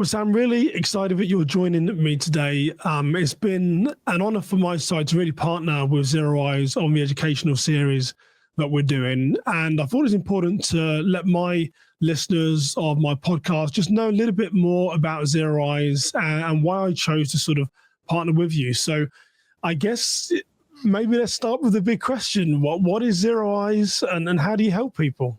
Well, Sam, really excited that you're joining me today. It's been an honor for my side to really partner with ZeroEyes on the educational series that we're doing. And I thought it's important to let my listeners of my podcast just know a little bit more about ZeroEyes and why I chose to sort of partner with you. So I guess maybe let's start with the big question. What is ZeroEyes and how do you help people?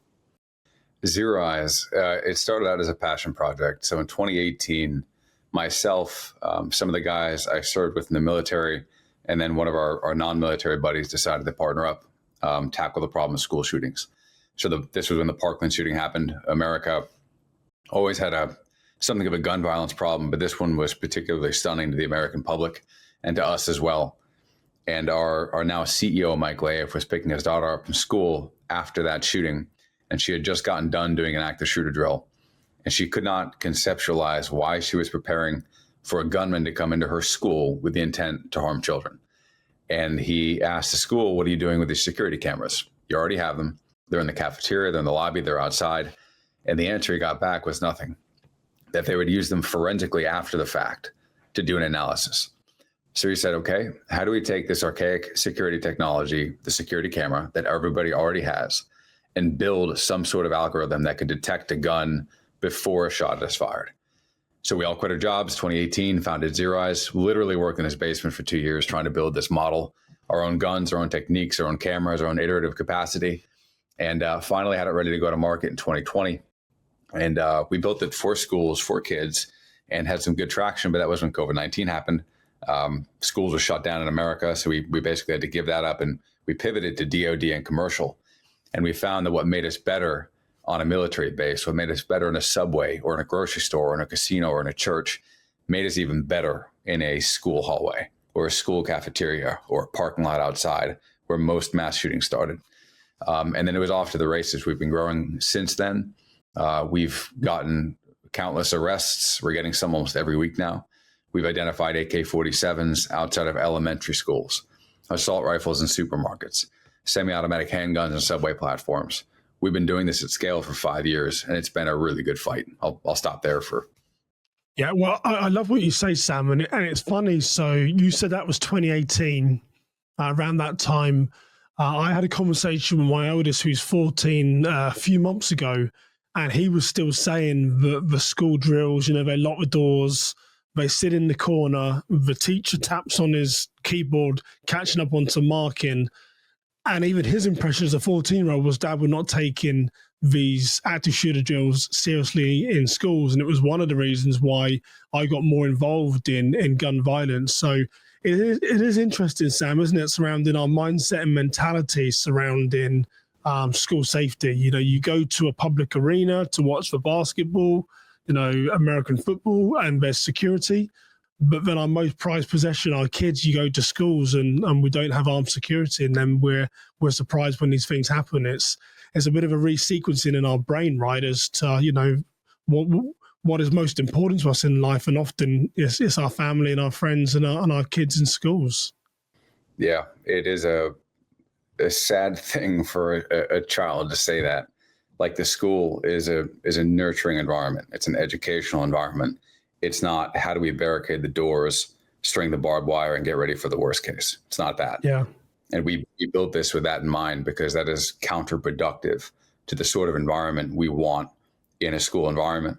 ZeroEyes, it started out as a passion project. So in 2018, myself, some of the guys I served with in the military, and then one of our non-military buddies decided to partner up, tackle the problem of school shootings. So this was when the Parkland shooting happened. America always had something of a gun violence problem, but this one was particularly stunning to the American public and to us as well. And our now CEO, Mike Laif, was picking his daughter up from school after that shooting. And she had just gotten done doing an active shooter drill. And she could not conceptualize why she was preparing for a gunman to come into her school with the intent to harm children. And he asked the school, what are you doing with these security cameras? You already have them. They're in the cafeteria, they're in the lobby, they're outside. And the answer he got back was nothing, that they would use them forensically after the fact to do an analysis. So he said, okay, how do we take this archaic security technology, the security camera that everybody already has, and build some sort of algorithm that could detect a gun before a shot is fired? So we all quit our jobs, 2018, founded ZeroEyes, literally worked in his basement for 2 years trying to build this model, our own guns, our own techniques, our own cameras, our own iterative capacity, and finally had it ready to go to market in 2020. And we built it for schools, for kids, and had some good traction, but that was when COVID-19 happened. Schools were shut down in America, so we basically had to give that up, and we pivoted to DoD and commercial. And we found that what made us better on a military base, what made us better in a subway or in a grocery store or in a casino or in a church, made us even better in a school hallway or a school cafeteria or a parking lot outside where most mass shootings started. And then it was off to the races. We've been growing since then. We've gotten countless arrests. We're getting some almost every week now. We've identified AK-47s outside of elementary schools, assault rifles in supermarkets, semi-automatic handguns and subway platforms. We've been doing this at scale for 5 years, and it's been a really good fight. I'll stop there for. Yeah, well, I love what you say, Sam, and it's funny. So you said that was 2018. Around that time, I had a conversation with my oldest, who's 14, a few months ago, and he was still saying that the school drills, they lock the doors, they sit in the corner, the teacher taps on his keyboard, catching up onto marking. And even his impression as a 14-year-old was Dad were not taking these active shooter drills seriously in schools. And it was one of the reasons why I got more involved in gun violence. So it is interesting, Sam, isn't it, surrounding our mindset and mentality surrounding school safety. You go to a public arena to watch the basketball, American football, and there's security. But then our most prized possession, our kids, you go to schools and we don't have armed security, and then we're surprised when these things happen. It's a bit of a resequencing in our brain, right, as to, what is most important to us in life, and often it's our family and our friends and our kids in schools. Yeah, it is a sad thing for a child to say that. Like, the school is a nurturing environment. It's an educational environment. It's not, how do we barricade the doors, string the barbed wire, and get ready for the worst case? It's not that. Yeah. And we built this with that in mind, because that is counterproductive to the sort of environment we want in a school environment.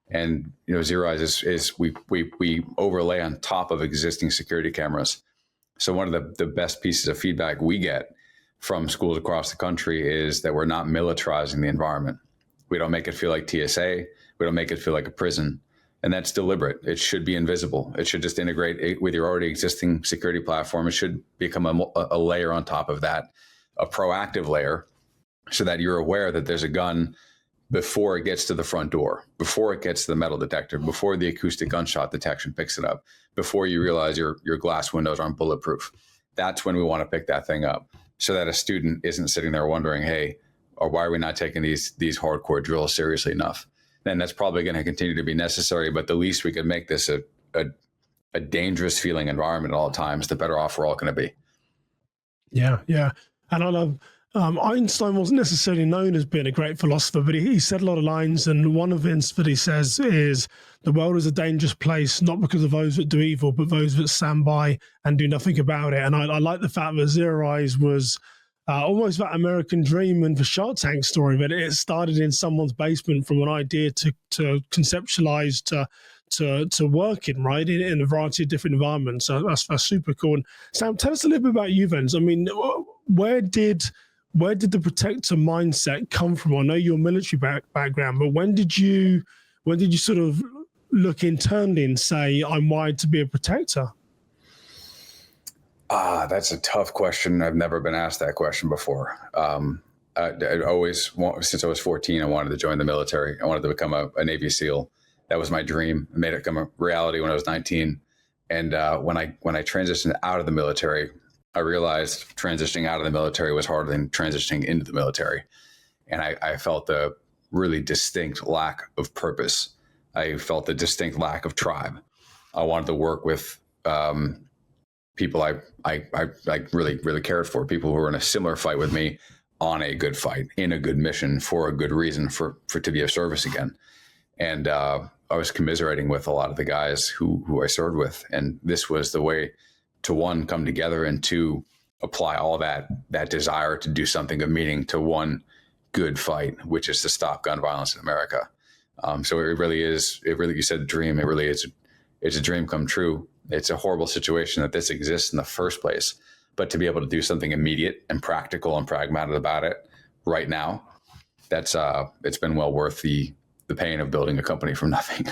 And, ZeroEyes is we overlay on top of existing security cameras. So one of the best pieces of feedback we get from schools across the country is that we're not militarizing the environment. We don't make it feel like TSA. We don't make it feel like a prison. And that's deliberate. It should be invisible. It should just integrate with your already existing security platform. It should become a layer on top of that, a proactive layer, so that you're aware that there's a gun before it gets to the front door, before it gets to the metal detector, before the acoustic gunshot detection picks it up, before you realize your glass windows aren't bulletproof. That's when we want to pick that thing up, so that a student isn't sitting there wondering, hey, or why are we not taking these hardcore drills seriously enough? Then that's probably going to continue to be necessary. But the least we could make this a dangerous feeling environment at all times, the better off we're all going to be. Yeah. And I love Einstein wasn't necessarily known as being a great philosopher, but he said a lot of lines, and one of them that he says is, "The world is a dangerous place, not because of those that do evil, but those that stand by and do nothing about it." And I like the fact that ZeroEyes was almost that American dream and the Shark Tank story, that it started in someone's basement from an idea to conceptualize to work in, right, in a variety of different environments. So that's super cool. And Sam, tell us a little bit about you then. I mean, where did the protector mindset come from? I know your military background, but when did you sort of look internally and say, I'm wired to be a protector? That's a tough question. I've never been asked that question before. I always, since I was 14, I wanted to join the military. I wanted to become a Navy SEAL. That was my dream. I made it come a reality when I was 19. And when I transitioned out of the military, I realized transitioning out of the military was harder than transitioning into the military. And I felt a really distinct lack of purpose. I felt a distinct lack of tribe. I wanted to work with people I really cared for, people who were in a similar fight with me, on a good fight, in a good mission, for a good reason, for to be of service again. And I was commiserating with a lot of the guys who I served with. And this was the way to, one, come together, and two, apply all that desire to do something of meaning to one good fight, which is to stop gun violence in America. So it really is, you said dream, it really is, it's a dream come true. It's a horrible situation that this exists in the first place, but to be able to do something immediate and practical and pragmatic about it right now, that's it's been well worth the pain of building a company from nothing.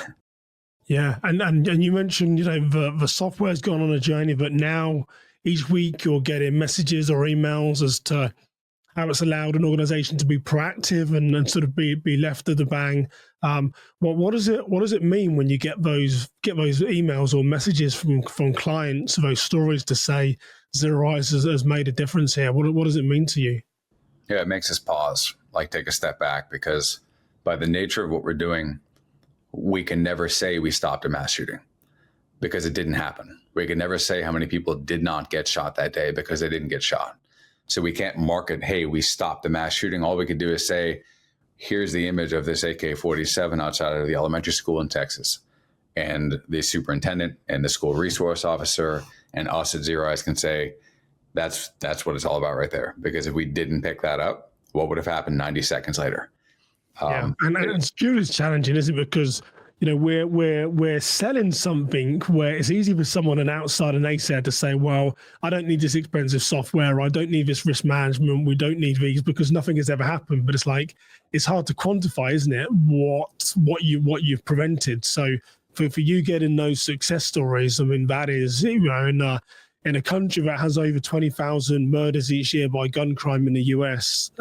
Yeah, and you mentioned, the software's gone on a journey, but now each week you're getting messages or emails as to how it's allowed an organization to be proactive and sort of be left at the bang. What does it mean when you get those emails or messages from clients, those stories to say ZeroEyes has made a difference here? What does it mean to you? Yeah, it makes us pause, like take a step back, because by the nature of what we're doing, we can never say we stopped a mass shooting because it didn't happen. We can never say how many people did not get shot that day because they didn't get shot. So we can't market, hey, we stopped the mass shooting. All we can do is say, here's the image of this AK-47 outside of the elementary school in Texas. And the superintendent and the school resource officer and us at ZeroEyes can say, that's what it's all about right there. Because if we didn't pick that up, what would have happened 90 seconds later? Yeah, and security is challenging, isn't it? Because we're selling something where it's easy for someone, an outside, an naysayer, to say, well, I don't need this expensive software, I don't need this risk management, we don't need these, because nothing has ever happened. But it's like, it's hard to quantify, isn't it, what you've prevented. So for you getting those success stories, I mean, that is, in a country that has over 20,000 murders each year by gun crime in the US,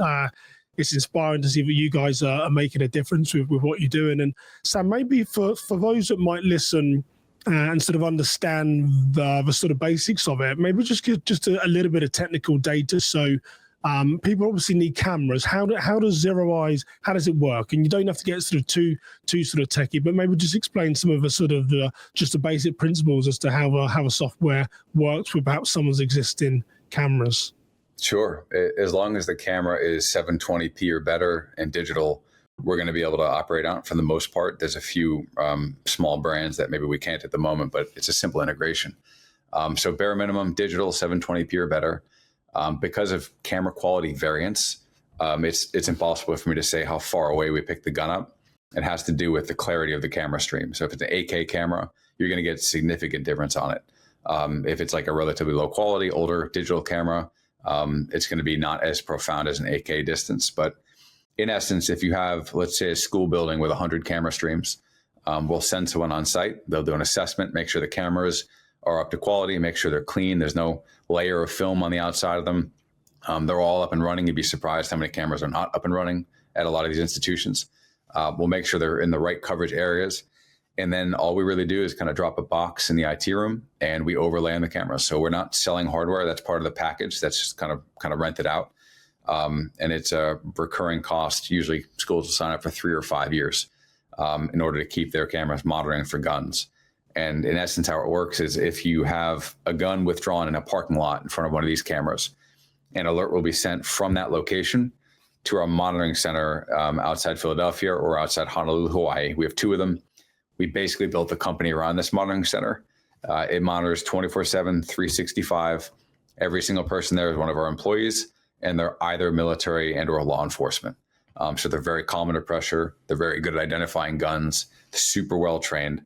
it's inspiring to see that you guys are making a difference with what you're doing. And Sam, maybe for those that might listen and sort of understand the sort of basics of it, maybe just give just a little bit of technical data. So people obviously need cameras. How does ZeroEyes, how does it work? And you don't have to get sort of too sort of techie, but maybe just explain some of the sort of just the basic principles as to how a software works with perhaps someone's existing cameras. Sure. As long as the camera is 720p or better and digital, we're going to be able to operate on it for the most part. There's a few small brands that maybe we can't at the moment, but it's a simple integration. So bare minimum, digital, 720p or better. Because of camera quality variance, it's impossible for me to say how far away we pick the gun up. It has to do with the clarity of the camera stream. So if it's an 8K camera, you're going to get significant difference on it. If it's like a relatively low quality, older digital camera, it's going to be not as profound as an 8K distance. But in essence, if you have, let's say, a school building with 100 camera streams, we'll send someone on site. They'll do an assessment, make sure the cameras are up to quality, make sure they're clean. There's no layer of film on the outside of them. They're all up and running. You'd be surprised how many cameras are not up and running at a lot of these institutions. We'll make sure they're in the right coverage areas. And then all we really do is kind of drop a box in the IT room and we overlay on the camera. So we're not selling hardware. That's part of the package. That's just kind of rented out. And it's a recurring cost. Usually schools will sign up for 3 or 5 years in order to keep their cameras monitoring for guns. And in essence, how it works is if you have a gun withdrawn in a parking lot in front of one of these cameras, An alert will be sent from that location to our monitoring center outside Philadelphia or outside Honolulu, Hawaii. We have two of them. We basically built the company around this monitoring center. It monitors 24/7, 365. Every single person there is one of our employees, and they're either military and or law enforcement. So they're very calm under pressure. They're very good at identifying guns, super well trained.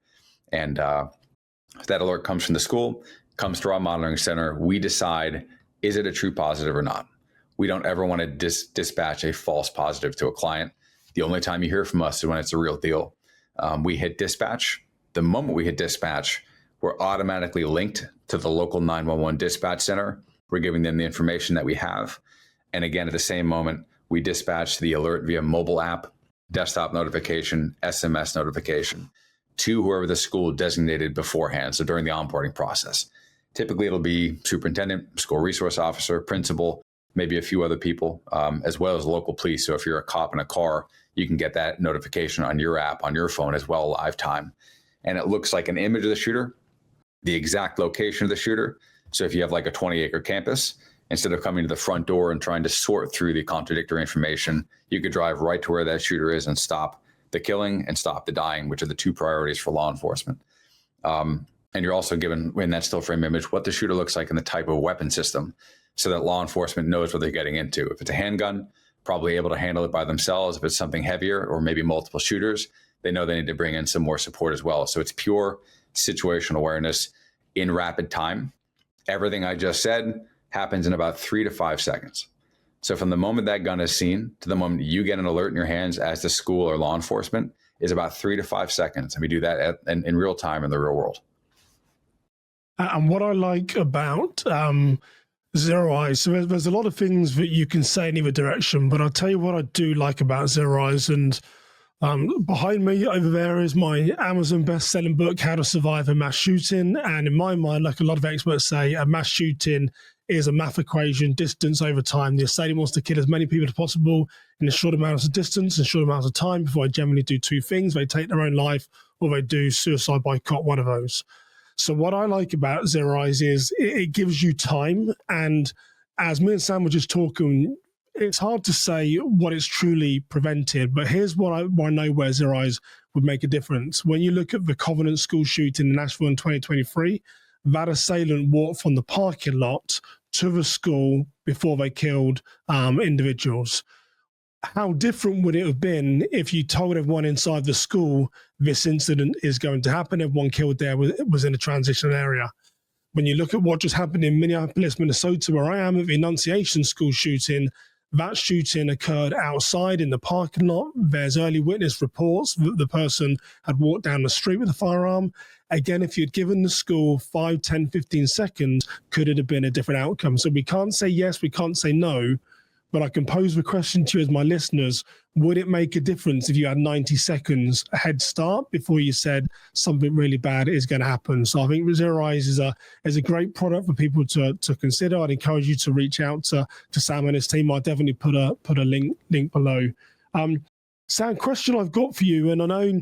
And that alert comes from the school, comes to our monitoring center. We decide, is it a true positive or not? We don't ever want to dispatch a false positive to a client. The only time you hear from us is when it's a real deal. We hit dispatch. The moment we hit dispatch, we're automatically linked to the local 911 dispatch center. We're giving them the information that we have. And again, at the same moment, we dispatch the alert via mobile app, desktop notification, SMS notification to whoever the school designated beforehand. So during the onboarding process, typically it'll be superintendent, school resource officer, principal, maybe a few other people, as well as local police. So if you're a cop in a car, you can get that notification on your app, on your phone as well, live time. And it looks like an image of the shooter, the exact location of the shooter. So if you have like a 20-acre campus, instead of coming to the front door and trying to sort through the contradictory information, you could drive right to where that shooter is and stop the killing and stop the dying, which are the two priorities for law enforcement. And you're also given, in that still frame image, what the shooter looks like and the type of weapon system, so that law enforcement knows what they're getting into. If it's a handgun, probably able to handle it by themselves. If it's something heavier or maybe multiple shooters, they know they need to bring in some more support as well. So it's pure situational awareness in rapid time. Everything I just said happens in about 3 to 5 seconds. So from the moment that gun is seen to the moment you get an alert in your hands as the school or law enforcement is about 3 to 5 seconds. And we do that in real time in the real world. And what I like about ZeroEyes, so there's a lot of things that you can say in either direction, but I'll tell you what I do like about ZeroEyes. And behind me over there is my Amazon best-selling book, How to Survive a Mass Shooting. And in my mind, like a lot of experts say, a mass shooting is a math equation, distance over time. The assailant wants to kill as many people as possible in a short amount of distance and short amount of time before they generally do two things. They take their own life or they do suicide by cop, one of those. So what I like about ZeroEyes is it gives you time. And as me and Sam were just talking, it's hard to say what it's truly prevented, but here's what I know where ZeroEyes would make a difference. When you look at the Covenant school shooting in Nashville in 2023, that assailant walked from the parking lot to the school before they killed individuals. How different would it have been if you told everyone inside the school this incident is going to happen? Everyone killed there was in a transition area. When you look at what just happened in Minneapolis, Minnesota, where I am at the Annunciation school shooting, that shooting occurred outside in the parking lot. There's early witness reports that the person had walked down the street with a firearm. Again, if you'd given the school 5, 10, 15 seconds, could it have been a different outcome? So we can't say yes, we can't say no, but I can pose the question to you as my listeners, would it make a difference if you had 90 seconds a head start before you said something really bad is going to happen? So I think ZeroEyes is a great product for people to consider. I'd encourage you to reach out to Sam and his team. I'll definitely put a link below. Sam, question I've got for you, and I know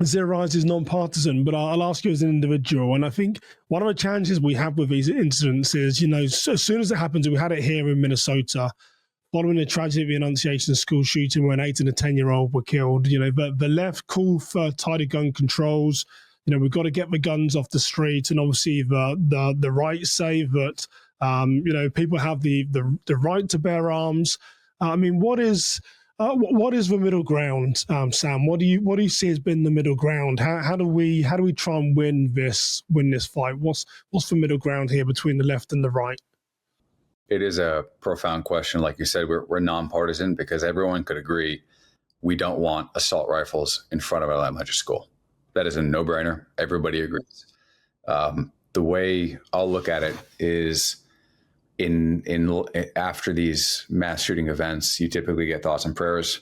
ZeroEyes is non-partisan, but I'll ask you as an individual. And I think one of the challenges we have with these incidents is, as soon as it happens, we had it here in Minnesota, following the tragedy of the Annunciation school shooting where an 8 and a 10-year-old were killed. The left call for tighter gun controls. We've got to get the guns off the street, and obviously the right say that people have the right to bear arms. What is the middle ground, Sam? What do you see has been the middle ground? How do we try and win this fight? What's the middle ground here between the left and the right? It is a profound question. Like you said, we're nonpartisan because everyone could agree we don't want assault rifles in front of our elementary school. That is a no-brainer. Everybody agrees. The way I'll look at it is after these mass shooting events, you typically get thoughts and prayers.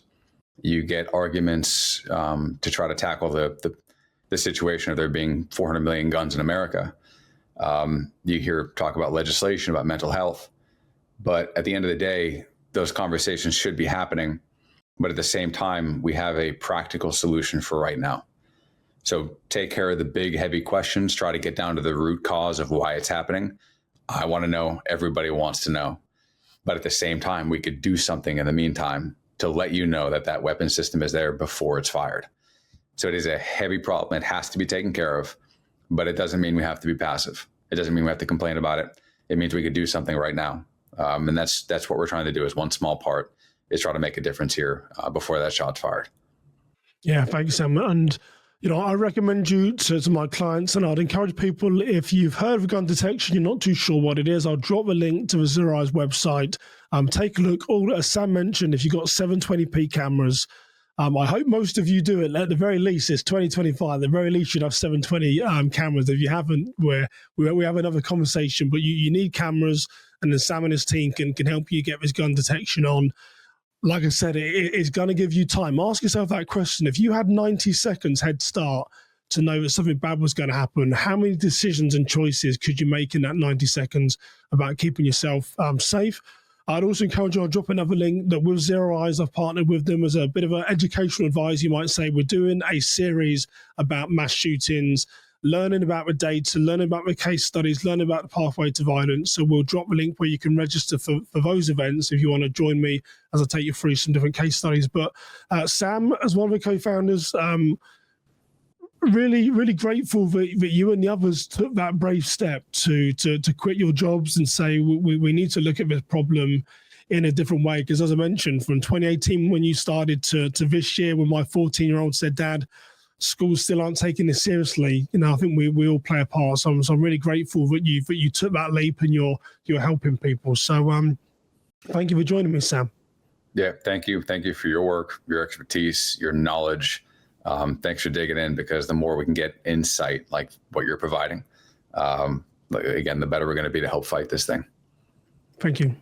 You get arguments to try to tackle the situation of there being 400 million guns in America. You hear talk about legislation, about mental health. But at the end of the day, those conversations should be happening. But at the same time, we have a practical solution for right now. So take care of the big, heavy questions, try to get down to the root cause of why it's happening. I want to know, everybody wants to know. But at the same time, we could do something in the meantime to let you know that that weapon system is there before it's fired. So it is a heavy problem. It has to be taken care of, but it doesn't mean we have to be passive. It doesn't mean we have to complain about it. It means we could do something right now. And that's what we're trying to do, is one small part is try to make a difference here before that shot's fired. Yeah, thanks, Sam. And, I recommend you to my clients, and I'd encourage people, if you've heard of gun detection, you're not too sure what it is, I'll drop a link to the ZeroEyes website. Take a look. All, as Sam mentioned, if you've got 720p cameras, I hope most of you do it. At the very least, it's 2025. At the very least, you'd have 720 cameras. If you haven't, we have another conversation. But you need cameras, and then Sam and his team can help you get this gun detection on. Like I said, it's going to give you time. Ask yourself that question. If you had 90 seconds head start to know that something bad was going to happen, how many decisions and choices could you make in that 90 seconds about keeping yourself safe? I'd also encourage you, I'll drop another link that with ZeroEyes, I've partnered with them as a bit of an educational advice, you might say. We're doing a series about mass shootings, learning about the data, learning about the case studies, learning about the pathway to violence. So we'll drop a link where you can register for those events if you want to join me as I take you through some different case studies. But Sam, as one of the co-founders, really, really grateful that you and the others took that brave step to quit your jobs and say, we need to look at this problem in a different way. Because as I mentioned, from 2018, when you started to this year, when my 14-year-old said, Dad, schools still aren't taking this seriously, I think we all play a part. So I'm really grateful that you took that leap and you're helping people. So thank you for joining me, Sam. Yeah, thank you. Thank you for your work, your expertise, your knowledge. Thanks for digging in, because the more we can get insight like what you're providing, again, the better we're going to be to help fight this thing. Thank you.